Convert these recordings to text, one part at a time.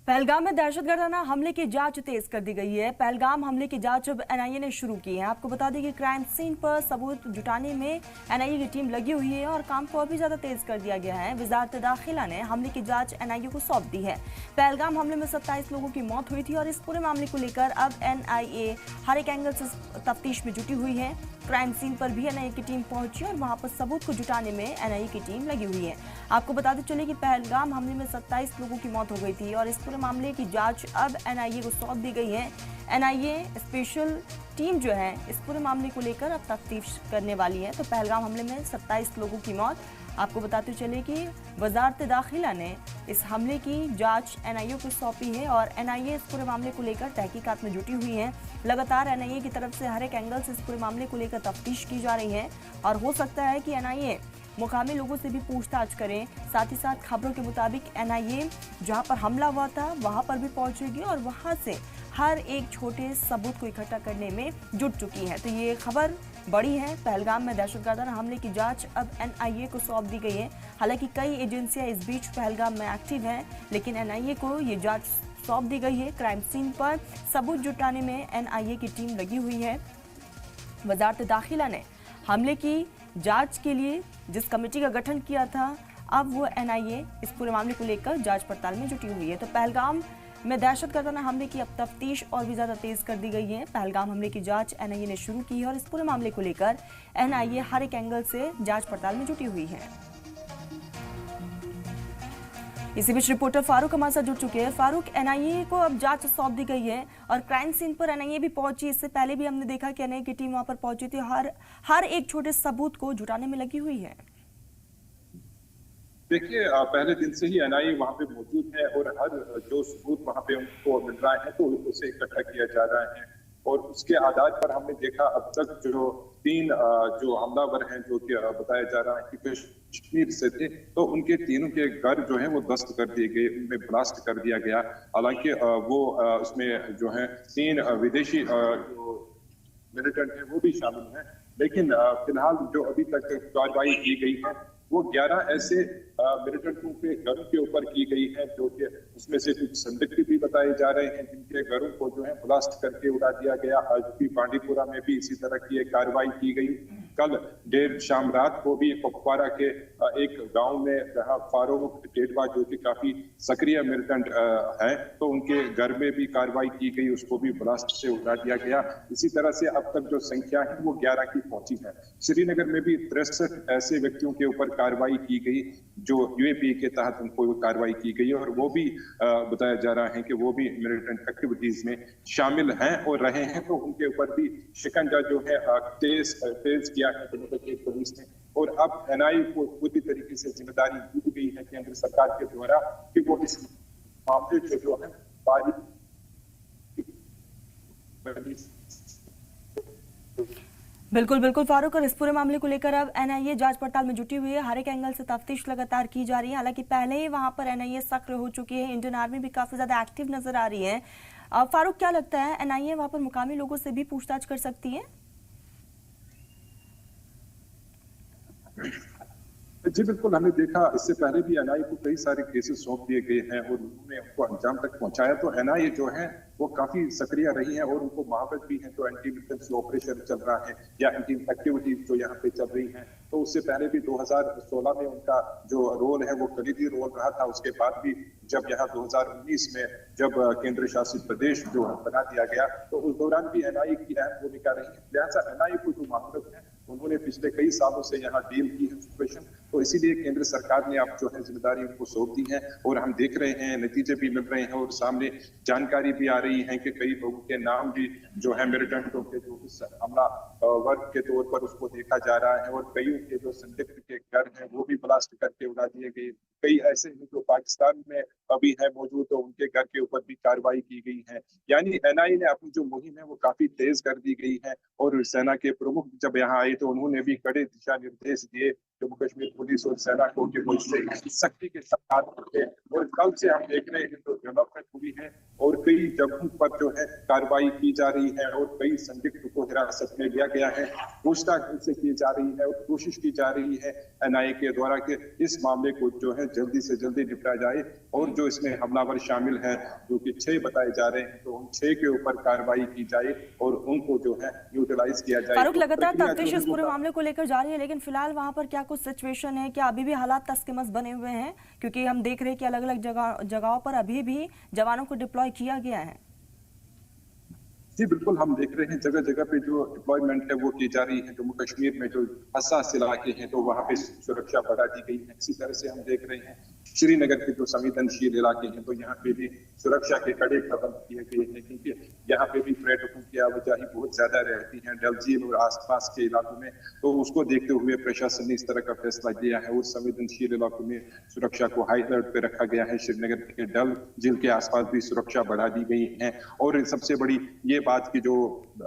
पहलगाम में दहशतगर्दाना हमले की जांच तेज कर दी गई है। पहलगाम हमले की जांच अब एनआईए ने शुरू की है। आपको बता दें कि क्राइम सीन पर सबूत जुटाने में एनआईए की टीम लगी हुई है और काम को अभी ज्यादा तेज कर दिया गया है। वजारत दाखिला ने हमले की जांच एनआईए को सौंप दी है। पहलगाम हमले में 27 लोगों की मौत हुई थी और इस पूरे मामले को लेकर अब एनआईए हर एक एंगल से तफ्तीश में जुटी हुई है। क्राइम सीन पर भी एनआईए की टीम पहुंची और वहां पर सबूत को जुटाने में एनआईए की टीम लगी हुई है। आपको बताते चले कि पहलगाम हमले में 27 लोगों की मौत हो गई थी और इस पूरे मामले की जांच अब एनआईए को सौंप दी गई है। एनआईए स्पेशल टीम जो है इस पूरे मामले को लेकर अब तफ्तीश करने वाली है। तो पहलगाम हमले में 27 लोगों की मौत। आपको बताते चले कि वजारत दाखिला ने इस हमले की जांच एनआईए को सौंपी है और एनआईए इस पूरे मामले को लेकर तहकीकात में जुटी हुई है। लगातार एनआईए की तरफ से हर एक एंगल से इस पूरे मामले को लेकर तफ्तीश की जा रही है और हो सकता है कि एनआईए मुकामी लोगों से भी पूछताछ करें। साथ ही साथ खबरों के मुताबिक एनआईए जहां पर हमला हुआ था वहां पर भी पहुंचेगी और वहां से हर एक छोटे सबूत को इकट्ठा करने में जुट चुकी है। तो ये खबर बड़ी है। पहलगाम में दहशतगर्दाना हमले की जांच अब एनआईए को सौंप दी गई है। हालांकि कई एजेंसियां इस बीच पहलगाम में एक्टिव हैं, लेकिन एनआईए को ये जांच सौंप दी गई है। क्राइम सीन पर सबूत जुटाने में एनआईए की टीम लगी हुई है। वजारत दाखिला ने हमले की जांच के लिए जिस कमेटी का गठन किया था, अब वो एनआईए इस पूरे मामले को लेकर जांच पड़ताल में जुटी हुई है। तो पहलगाम में दहशतगर्दाना हमले की अब तफ्तीश और भी ज्यादा तेज कर दी गई है। पहलगाम हमले की जांच एनआईए ने शुरू की है और इस पूरे मामले को लेकर एनआईए हर एक एंगल से जांच पड़ताल में जुटी हुई है। इसी बीच रिपोर्टर फारूक हमारे साथ जुड़ चुके हैं। फारूक, एनआईए को अब जांच सौंप दी गई है और क्राइम सीन पर एनआईए भी पहुंची। इससे पहले भी हमने देखा कि एनआईए की टीम वहां पर पहुंची थी। हर एक छोटे सबूत को जुटाने में लगी हुई है। देखिए, पहले दिन से ही एनआईए वहां पे मौजूद है और हर जो सबूत वहां पे उनको मिल रहा है तो उसे इकट्ठा किया जा रहा है और उसके आधार पर हमने देखा अब तक जो 3 जो हमलावर हैं जो कि बताया जा रहा है कि कश्मीर से थे, तो उनके तीनों के घर जो है वो ध्वस्त कर दिए गए, उनमें ब्लास्ट कर दिया गया। हालांकि वो उसमें जो है 3 विदेशी जो मिलिटेंट है वो भी शामिल हैं, लेकिन फिलहाल जो अभी तक कार्रवाई की गई है वो 11 ऐसे मिलिटेंटों के घरों के ऊपर की गई है जो कि उसमें से कुछ संदिग्ध भी बताए जा रहे हैं जिनके घरों को जो है ब्लास्ट करके उड़ा दिया गया। आज भी बांडीपुरा में भी इसी तरह की एक कार्रवाई की गई। कल देर शाम रात को भी कुपवारा के एक गांव में जहां फारूक टेडवा जो कि काफी सक्रिय मिलिटेंट है, तो उनके घर में भी कार्रवाई की गई, उसको भी ब्लास्ट से उड़ा दिया गया। इसी तरह से अब तक जो संख्या है वो 11 की पहुंची है। श्रीनगर में भी 63 ऐसे व्यक्तियों के ऊपर कार्रवाई की गई जो यूएपी के तहत उनको कार्रवाई की गई और वो भी बताया जा रहा है कि वो भी मिलिटेंट एक्टिविटीज में शामिल हैं और रहे हैं, तो उनके ऊपर भी शिकंजा जो है तेज किया है जम्मू कश्मीर पुलिस ने। और अब एनआईए को पूरी तरीके से जिम्मेदारी दी गई है केंद्र सरकार के द्वारा कि वो इस मामले से जो है बारीक बिल्कुल बिल्कुल फारूक, और इस पूरे मामले को लेकर अब एनआईए जांच पड़ताल में जुटी हुई है। हर एक एंगल से तफ्तीश लगातार की जा रही है। हालांकि पहले ही वहां पर एनआईए सक्रिय हो चुकी है, इंडियन आर्मी भी काफी ज्यादा एक्टिव नजर आ रही है। फारूक, क्या लगता है एनआईए वहां पर मुकामी लोगों से भी पूछताछ कर सकती है? जी बिल्कुल, हमने देखा इससे पहले भी एनआईए को कई सारे केसेस सौंप दिए गए हैं और उन्होंने उनको अंजाम तक पहुंचाया। तो एनआईए जो है वो काफी सक्रिय रही है और उनको महारत भी है। तो एंटी मिलिटेंसी ऑपरेशन चल रहा है या एंटी एक्टिविटीज जो यहाँ पे चल रही हैं, तो उससे पहले भी 2016 में उनका जो रोल है वो कलीदी रोल रहा था। उसके बाद भी जब यहाँ 2019 में जब केंद्र शासित प्रदेश जो बना दिया गया, तो उस दौरान भी एनआईए की अहम भूमिका रही है। लिहाजा एनआईए को जो महारत है उन्होंने पिछले कई सालों से यहाँ डील की है सिचुएशन, तो इसीलिए केंद्र सरकार ने अब जो है जिम्मेदारी उनको सौंप दी है और हम देख रहे हैं नतीजे भी मिल रहे हैं और सामने जानकारी भी आ रही है कि कई लोगों के नाम भी जो है मिलिटेंटों के जो इस हमला वर्ग के तौर पर उसको देखा जा रहा है और कईयों के जो संदिग्ध के घर हैं वो भी ब्लास्ट करके उड़ा दिए गए। कई ऐसे हैं जो पाकिस्तान में अभी है मौजूद, तो उनके घर के ऊपर भी कार्रवाई की गई है। यानी एनआईए ने अपनी जो मुहिम है वो काफी तेज कर दी गई है और सेना के प्रमुख जब यहाँ आए तो उन्होंने भी कड़े दिशा निर्देश दिए जम्मू कश्मीर पुलिस और सेना को कि वो इससे सख्ती के साथ करते हैं। और कल से हम देख रहे हैं तो डेवलपमेंट हुई है और कई कई जगहों पर जो है कार्रवाई की जा रही है और कई संदिग्ध को हिरासत में लिया गया है, पूछताछ उनसे की जा रही है और कोशिश की जा रही है एनआईए के द्वारा कि इस मामले को जो है जल्दी से जल्दी निपटा जाए। और जो इसमें हमलावर शामिल है, जो कि 6 बताए जा रहे हैं, तो उन 6 के ऊपर कार्रवाई की जाए और उनको जो है न्यूट्रलाइज किया जाए। फारूक, लगातार तफ्तीश इस पूरे मामले को लेकर जारी है, लेकिन फिलहाल वहां पर क्या कुछ सिचुएशन है? क्या अभी भी हालात तस्कमस बने हुए हैं? क्योंकि हम देख रहे हैं कि अलग अलग जगहों पर अभी भी जवानों को डिप्लॉय किया गया है। जी बिल्कुल, हम देख रहे हैं जगह जगह पे जो डिप्लॉयमेंट है वो की जा रही है। जम्मू कश्मीर में जो हसास इलाके हैं तो वहाँ पे सुरक्षा बढ़ा दी गई है। इसी तरह से हम देख रहे हैं श्रीनगर के जो संवेदनशील इलाके हैं तो यहाँ पे भी सुरक्षा के कड़े प्रबंध किए गए हैं, क्योंकि यहाँ पे भी पर्यटकों की आवाजाही बहुत ज्यादा रहती है डल झील और आसपास के इलाकों में। तो उसको देखते हुए प्रशासन ने इस तरह का फैसला किया है और संवेदनशील इलाकों में सुरक्षा को हाई अलर्ट पे रखा गया है। श्रीनगर के डल झील के आसपास भी सुरक्षा बढ़ा दी गई है। और सबसे बड़ी ये बात की जो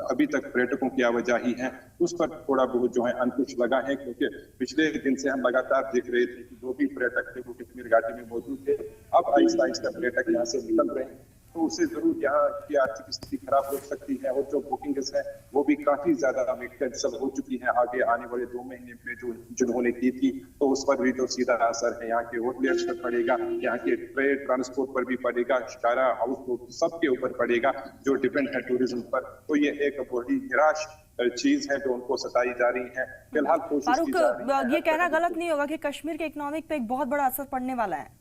अभी तक पर्यटकों की आवाजाही है उस पर थोड़ा बहुत जो है अंकुश लगा है, क्योंकि पिछले दिन से हम लगातार देख रहे थे कि जो भी पर्यटक थे वो कश्मीर घाटी में मौजूद थे। अब आहिस्ता आहिस्ता पर्यटक यहाँ से निकल रहे हैं, तो उससे जरूर यहाँ की आर्थिक स्थिति खराब हो सकती है। और जो बुकिंग्स है वो भी काफी ज्यादा कैंसिल हो चुकी है आगे आने वाले 2 महीने में जो जिन्होंने की थी, तो उस पर भी जो सीधा असर है यहाँ के होटलियर्स पर पड़ेगा, यहाँ के ट्रेड ट्रांसपोर्ट पर भी पड़ेगा, शिकारा हाउस बोट सबके ऊपर पड़ेगा जो डिपेंड है टूरिज्म पर। तो ये एक बड़ी निराश चीज है जो उनको सताई जा रही है। फिलहाल कोशिश की जा रही है। ये कहना गलत नहीं होगा कि कश्मीर के इकोनॉमिक पे एक बहुत बड़ा असर पड़ने वाला है।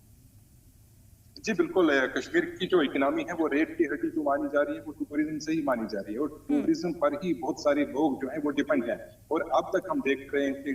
जी बिल्कुल, कश्मीर की जो इकोनॉमी है वो रेट की हड्डी जो मानी जा रही है वो टूरिज्म से ही मानी जा रही है और टूरिज्म पर ही बहुत सारे लोग जो है वो डिपेंड हैं। और अब तक हम देख रहे हैं कि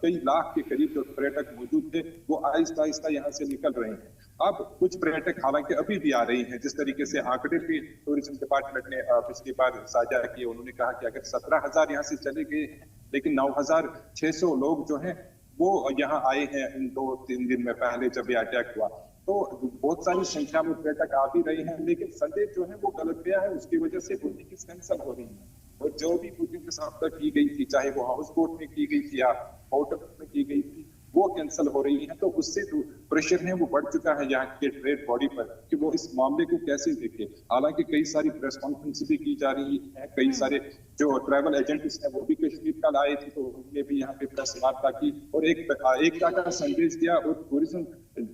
कई लाख के करीब जो पर्यटक मौजूद थे वो आहिस्ता आहिस्ता यहाँ से निकल रहे हैं। अब कुछ पर्यटक हालांकि अभी भी आ रही हैं, जिस तरीके से आंकड़े भी टूरिज्म डिपार्टमेंट ने पिछली बार साझा किए, उन्होंने कहा कि अगर 17,000 यहाँ से चले गए हैं लेकिन 9,600 लोग जो हैं वो यहाँ आए हैं इन 2-3 दिन में पहले जब ये अटैक हुआ। तो बहुत सारी संख्या में पर्यटक आ भी रहे हैं, लेकिन संदेश जो है वो गलत गया है, उसकी वजह से बुकिंग कैंसिल हो रही है। और जो भी बुकिंग अब तक की गई थी, चाहे वो हाउस बोट में की गई थी या होटल में की गई थी, वो कैंसिल हो रही है। तो उससे जो प्रेशर है वो बढ़ चुका है यहाँ के ट्रेड बॉडी पर कि वो इस मामले को कैसे देखे। हालांकि कई सारी प्रेस कॉन्फ्रेंस भी की जा रही है, कई सारे जो ट्रैवल एजेंट्स हैं वो भी कश्मीर कल आए थे, तो उन्होंने भी यहाँ पे प्रेस वार्ता की और एकता का संदेश दिया। और टूरिज्म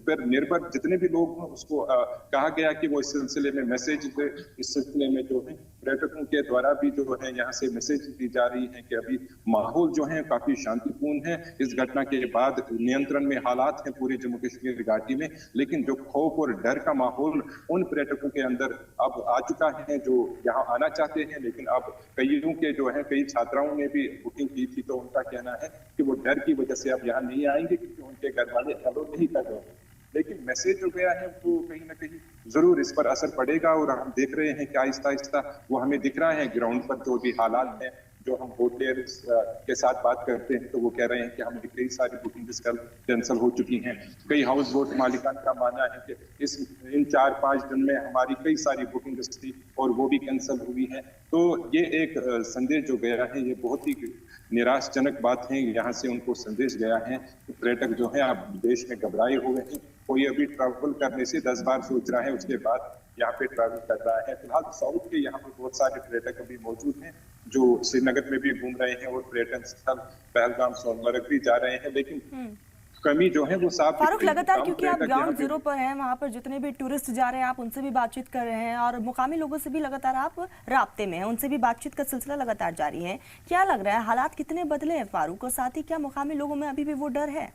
पर निर्भर जितने भी लोग हैं उसको कहा गया कि वो इस सिलसिले में मैसेज दे। इस सिलसिले में जो है पर्यटकों के द्वारा भी जो है यहाँ से मैसेज दी जा रही है कि अभी माहौल जो है काफी शांतिपूर्ण है। इस घटना के बाद नियंत्रण में हालात हैं पूरे जम्मू कश्मीर घाटी में, लेकिन जो खौफ और डर का माहौल उन पर्यटकों के अंदर अब आ चुका है जो यहाँ आना चाहते हैं। लेकिन अब कईयों के जो है कई छात्राओं ने भी बुकिंग की थी, तो उनका कहना है कि वो डर की वजह से अब यहाँ नहीं आएंगे क्योंकि उनके घर वाले अलो नहीं कर रहे हैं। लेकिन मैसेज जो गया है वो कहीं ना कहीं जरूर इस पर असर पड़ेगा। और हम देख रहे हैं कि आहिस्ता आहिस्ता वो हमें दिख रहा है ग्राउंड पर जो भी हालात हैं। जो हम होटलियर्स के साथ बात करते हैं तो वो कह रहे हैं कि हमें कई सारी बुकिंग्स कल कैंसिल हो चुकी हैं। कई हाउस बोट मालिकान का मानना है कि इन 4-5 दिन में हमारी कई सारी बुकिंग्स थी और वो भी कैंसिल हुई हैं। तो ये एक संदेश जो गया है ये बहुत ही निराशजनक बात है। यहाँ से उनको संदेश गया है कि पर्यटक जो है अब देश में घबराए हुए हैं। कोई अभी ट्रैवल करने से 10 बार सोच रहा है, उसके बाद यहाँ पे ट्रैवल कर रहा है। फिलहाल साउथ के यहाँ पे बहुत सारे पर्यटक अभी मौजूद हैं जो श्रीनगर में भी घूम रहे हैं और पर्यटन स्थल पहलगाम सोनमर्ग भी जा रहे हैं, लेकिन कमी जो है वो साफ। फारूक, लगातार क्योंकि आप ग्राउंड जीरो पर हैं, वहां पर जितने भी टूरिस्ट जा रहे हैं आप उनसे भी बातचीत कर रहे हैं और मुकामी लोगों से भी लगातार आप राब्ते में हैं, उनसे भी बातचीत का सिलसिला लगातार जारी है। क्या लग रहा है हालात कितने बदले हैं फारूक, और साथ ही क्या मुकामी लोगों में अभी भी वो डर है?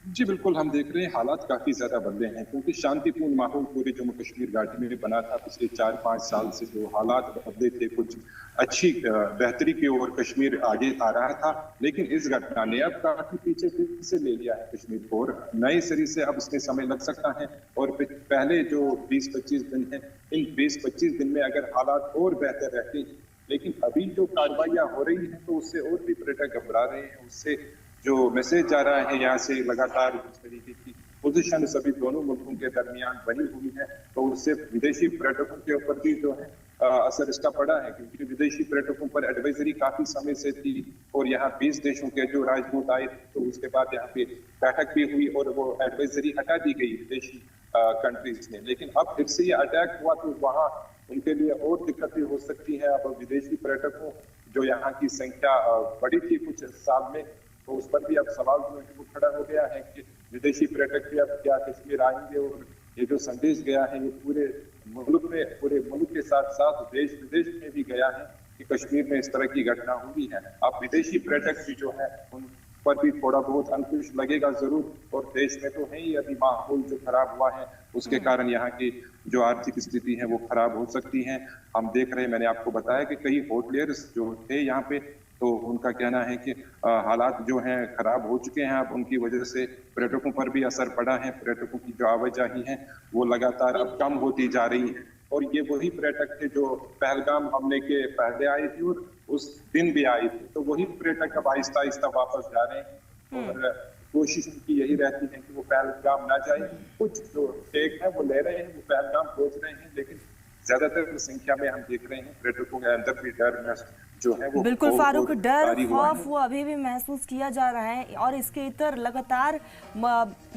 जी बिल्कुल, हम देख रहे हैं हालात काफी ज्यादा बदले हैं, क्योंकि शांतिपूर्ण माहौल पूरे जम्मू कश्मीर घाटी में बना था। पिछले 4-5 साल से जो हालात बदले थे, कुछ अच्छी बेहतरी की ओर कश्मीर आगे आ रहा था, लेकिन इस घटना ने अब काफी पीछे से ले लिया है कश्मीर को और नए सिरे से अब इसमें समय लग सकता है। और पहले जो 20-25 दिन है, इन 20-25 दिन में अगर हालात और बेहतर रहते, लेकिन अभी जो कार्रवाइयां हो रही हैं तो उससे और भी पर्यटक घबरा रहे हैं। उससे जो मैसेज जा रहा है यहाँ से लगातार इस तरीके की पोजीशन सभी दोनों मुल्कों के दरमियान बनी हुई है, तो उससे विदेशी पर्यटकों के ऊपर भी जो है असर इसका पड़ा है, क्योंकि विदेशी पर्यटकों पर एडवाइजरी काफी समय से थी और यहाँ 20 देशों के जो राजदूत आए तो उसके बाद यहाँ पे बैठक भी हुई और वो एडवाइजरी हटा दी गई विदेशी कंट्रीज ने। लेकिन अब फिर से ये अटैक हुआ तो वहाँ उनके लिए और दिक्कतें हो सकती हैं। अब विदेशी पर्यटकों जो यहाँ की संख्या बढ़ी थी कुछ साल में, तो उस पर भी अब सवाल जो है वो खड़ा हो गया है कि विदेशी पर्यटक भी अब क्या कश्मीर आएंगे। और ये जो संदेश गया है ये पूरे मुल्क के साथ साथ देश विदेश में भी गया है कि कश्मीर में इस तरह की घटना हुई है। अब विदेशी पर्यटक भी जो है उन पर भी थोड़ा बहुत अंकुश लगेगा जरूर। और देश में तो है ही अभी माहौल जो खराब हुआ है उसके कारण यहाँ की जो आर्थिक स्थिति है वो खराब हो सकती है। हम देख रहे हैं, मैंने आपको बताया कि कई होटलियर्स जो थे यहाँ पे, तो उनका कहना है कि हालात जो हैं खराब हो चुके हैं। अब उनकी वजह से पर्यटकों पर भी असर पड़ा है। पर्यटकों की जो आवाजाही है वो लगातार अब कम होती जा रही है। और ये वही पर्यटक थे जो पहलगाम हमले के पहले आए थे और उस दिन भी आए थे। तो वही पर्यटक अब आहिस्ता आहिस्ता वापस जा रहे हैं और कोशिश उनकी यही रहती है कि वो पहलगाम ना जाए। कुछ जो टेक है वो ले रहे हैं, वो पहलगाम पहुंच रहे हैं, लेकिन ज्यादातर संख्या में हम देख रहे हैं पर्यटकों के अंदर भी डर जो है वो बिल्कुल फारूक, डर खौफ वो अभी भी महसूस किया जा रहा है। और इसके इतर लगातार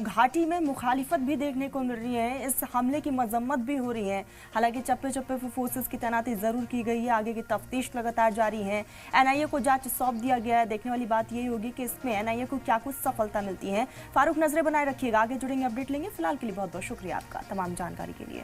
घाटी में मुखालिफत भी देखने को मिल रही है, इस हमले की मजम्मत भी हो रही है। हालांकि चप्पे चप्पे पर फोर्सेस की तैनाती जरूर की गई है, आगे की तफ्तीश लगातार जारी है। एनआईए को जांच सौंप दिया गया है। देखने वाली बात यही होगी कि इसमें एनआईए को क्या कुछ सफलता मिलती है। फारूक, नजरें बनाए रखिएगा, आगे जुड़ेंगे, अपडेट लेंगे। फिलहाल के लिए बहुत बहुत शुक्रिया आपका तमाम जानकारी के लिए।